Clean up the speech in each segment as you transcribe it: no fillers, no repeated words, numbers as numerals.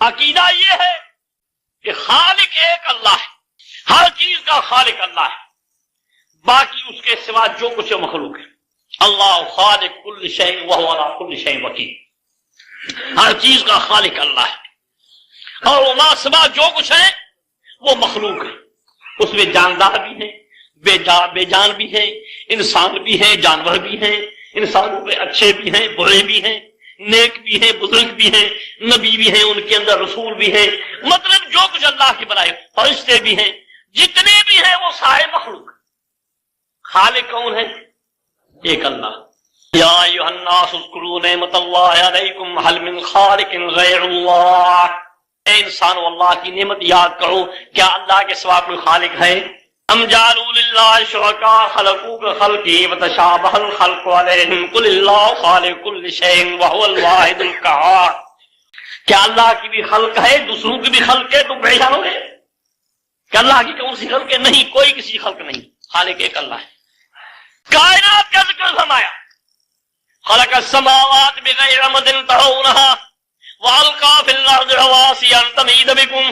عقیدہ یہ ہے کہ خالق ایک اللہ ہے، ہر چیز کا خالق اللہ ہے، باقی اس کے سوا جو کچھ مخلوق ہے۔ اللہ خالق کل شیء وہو علی کل شیء وکیل، ہر چیز کا خالق اللہ ہے، اور وما سوا جو کچھ ہے وہ مخلوق ہے، اس میں جاندار بھی ہیں، بے جان بھی ہیں، انسان بھی ہیں، جانور بھی ہیں، انسانوں میں اچھے بھی ہیں، برے بھی ہیں، نیک بھی ہیں، بزرگ بھی ہیں، نبی بھی ہیں، ان کے اندر رسول بھی ہیں، مطلب جو کچھ اللہ کے بنائے، فرشتے بھی ہیں، جتنے بھی ہیں وہ سارے مخلوق۔ خالق کون ہے؟ ایک اللہ۔ یا ایھا الناس اذکروا نعمت اللہ علیکم ھل من خالق غیر اللہ، اے انسانو اللہ کی نعمت یاد کرو، کیا اللہ کے سوا کوئی خالق ہے؟ ام جعلوا للہ شرکاء خلقوا کخلقہ وتشابہ الخلق علیہم قل اللہ خالق کل شیء وہو الواحد القہار، کیا اللہ کی بھی خلق ہے، دوسروں کی بھی خلق ہے؟ تم پریشان ہو گئے کہ اللہ کی کون سی خلق ہے؟ نہیں، کوئی کسی خلق نہیں، خالق ایک اللہ ہے۔ کائنات کا ذکر فرمایا، خلق السماوات بغیر عمد ترونها والقى في الارض رواسي ان تميد بكم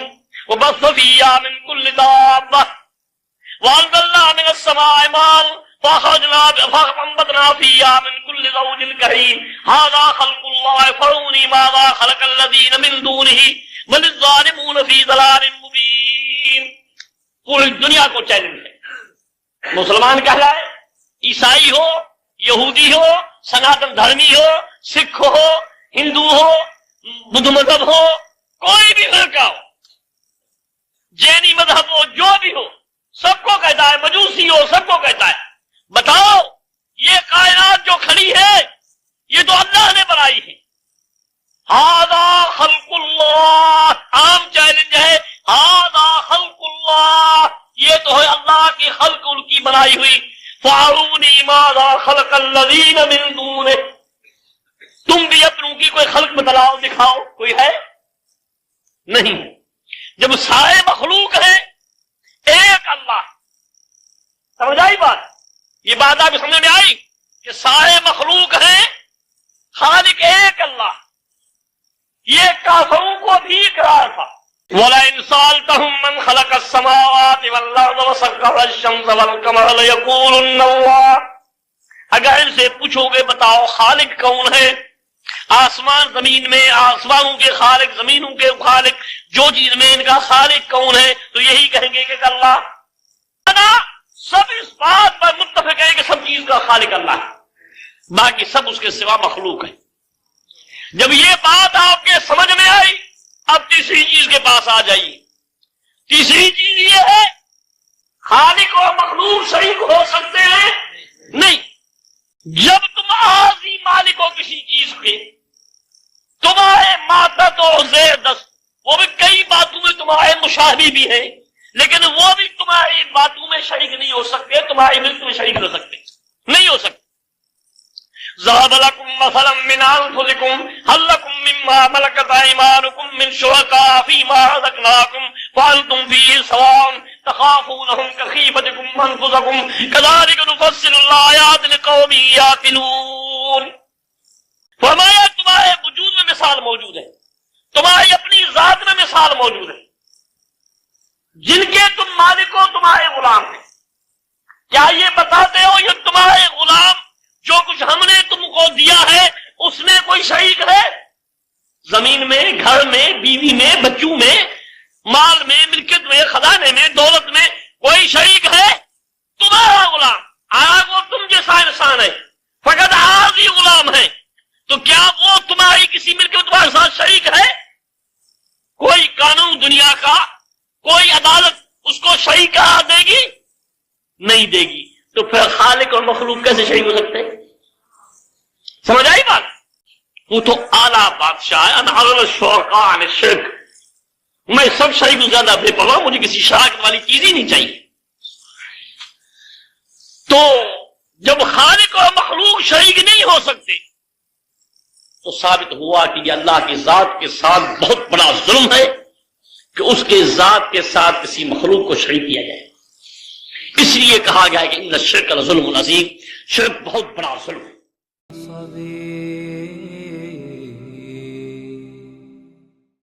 وبث فيها من كل دابة وانزلنا من السماء ماء فأنبتنا فيها من كل زوج كريم هذا خلق الله فاروني ماذا خلق الذين من دونه بل الظالمون في ضلال مبين۔ پوری دنیا کو چیلنج ہے، مسلمان کہلائے، عیسائی ہو، یہودی ہو، سناتن دھرمی ہو، سکھ ہو، ہندو ہو، بدھ مذہب ہو، کوئی بھی فرقہ ہو، جینی مذہب ہو، جو بھی ہو، سب کو کہتا ہے، مجوسی ہو، سب کو کہتا ہے، بتاؤ یہ کائنات جو کھڑی ہے یہ تو اللہ نے بنائی ہے۔ ھذا خلق اللہ، عام چیلنج ہے، ھذا خلق اللہ، یہ تو ہے اللہ کی خلق، ان کی بنائی ہوئی۔ فارونی ماذا خلق الذین من دونہ، تم بھی اپنوں کی کوئی خلق بتلاؤ، دکھاؤ، کوئی ہے؟ نہیں۔ جب سارے مخلوق ہیں، ایک اللہ، سمجھ آئی بات؟ یہ بات آپ سمجھ میں آئی کہ سارے مخلوق ہیں، خالق ایک اللہ، یہ کافروں کو بھی اقرار تھا۔ وَلَئِن سَأَلْتَهُم مَّنْ خَلَقَ السَّمَاوَاتِ وَالْأَرْضَ وَسَخَّرَ الشَّمْسَ وَالْقَمَرَ لَيَقُولُنَّ اللَّهُ، اگر ان سے پوچھو گے بتاؤ خالق کون ہے، آسمان زمین میں، آسمانوں کے خالق، زمینوں کے خالق، جو چیز میں ان کا خالق کون ہے، تو یہی کہیں گے کہ اللہ۔ سب اس بات پر متفق ہے کہ سب چیز کا خالق اللہ ہے، باقی سب اس کے سوا مخلوق ہے۔ جب یہ بات آپ کے سمجھ میں آئی، اب تیسری چیز کے پاس آ جائیے۔ تیسری چیز یہ ہے، خالق اور مخلوق شریک ہو سکتے ہیں؟ نہیں۔ جب تم عارضی مالک ہو کسی چیز کے، تمہارے ماتحت اور زیر دست، وہ بھی کئی باتوں میں تمہارے مشابہ بھی ہیں، لیکن وہ بھی تمہاری باتوں میں شریک نہیں ہو سکتے، تمہاری ملک میں شریک ہو سکتے نہیں ہو سکتے۔ ضرب لكم مثلا من انفسكم هل لكم مما ملكت ايمانكم من شركاء فيما رزقناكم فانتم فيه سواء تخافونهم كخيفتكم انفسكم كذلك نفصل الايات لقوم يعقلون۔ فرمایا تمہارے وجود میں مثال موجود ہے، تمہاری اپنی ذات میں مثال موجود ہے، جن کے تم مالک ہو تمہارے غلام ہیں۔ کیا یہ بتاتے ہو یہ تمہارے غلام جو کچھ ہم نے تم کو دیا ہے اس میں کوئی شریک ہے؟ زمین میں، گھر میں، بیوی میں، بچوں میں، مال میں، ملکیت میں، خزانے میں، دولت میں کوئی شریک ہے؟ تمہارا غلام آج وہ تم جیسا انسان ہے، فقط عارضی غلام ہے، تو کیا وہ تمہاری کسی ملکیت تمہارے ساتھ شریک ہے؟ کوئی قانون دنیا کا، کوئی عدالت اس کو شریک قرار دے گی؟ نہیں دے گی۔ تو پھر خالق اور مخلوق کیسے شریک ہو سکتے ہیں؟ سمجھ آئی بات؟ وہ تو اعلیٰ بادشاہ ہے، انا اغنى الشركاء عن الشرك، میں سب شریک سے زیادہ بے پرواہ، مجھے کسی شراکت والی چیز ہی نہیں چاہیے۔ تو جب خالق اور مخلوق شریک نہیں ہو سکتے تو ثابت ہوا کہ یہ اللہ کی ذات کے ساتھ بہت بڑا ظلم ہے کہ اس کے ذات کے ساتھ کسی مخلوق کو شریک کیا جائے۔ اس لیے کہا گیا ہے کہ ان الشرک لظلم عظیم، شرک بہت بڑا ظلم ہے۔